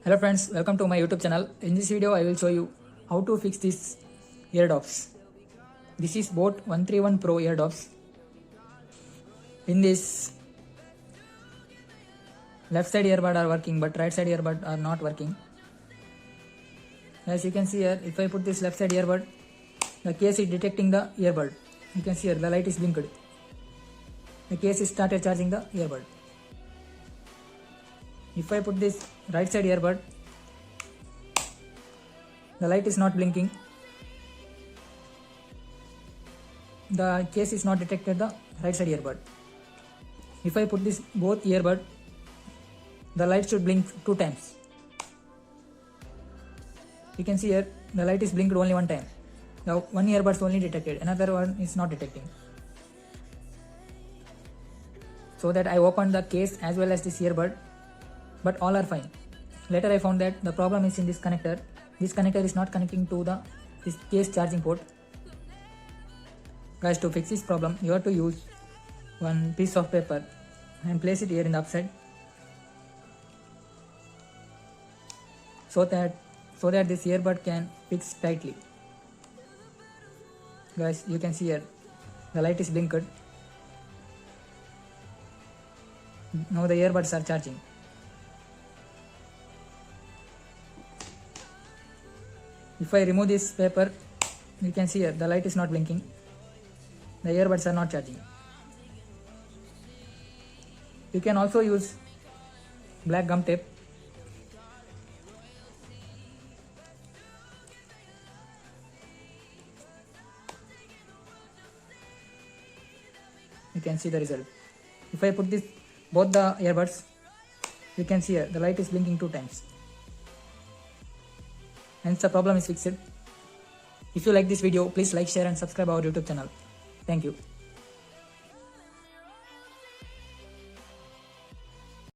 Hello friends, welcome to my YouTube channel. In this video I will show you how to fix these Airdopes. This is Boat 131 Pro Airdopes. In this, left side earbud are working but right side earbud are not working. As you can see here, if I put this left side earbud, the case is detecting the earbud. You can see here the light is blinked. The case is started charging the earbud. If I put this right side earbud, the light is not blinking. The case is not detected the right side earbud. If I put this both earbud, the light should blink 2 times. You can see here the light is blinked only 1 time. The one earbud is only detected, another one is not detecting. So that I opened the case as well as this earbud, but all are fine. Later I found that the problem is in this connector. This connector is not connecting to this case charging port. Guys, to fix this problem, you have to use one piece of paper and place it here in the upside, so that this earbud can fix tightly. Guys, you can see here the light is blinked. Now the earbuds are charging. If I remove this paper, you can see here the light is not blinking. The earbuds are not charging. You can also use black gum tape. You can see the result. If I put this both the earbuds, you can see here the light is blinking 2 times. Hence the problem is fixed. If you like this video, please like, share and subscribe our YouTube channel. Thank you.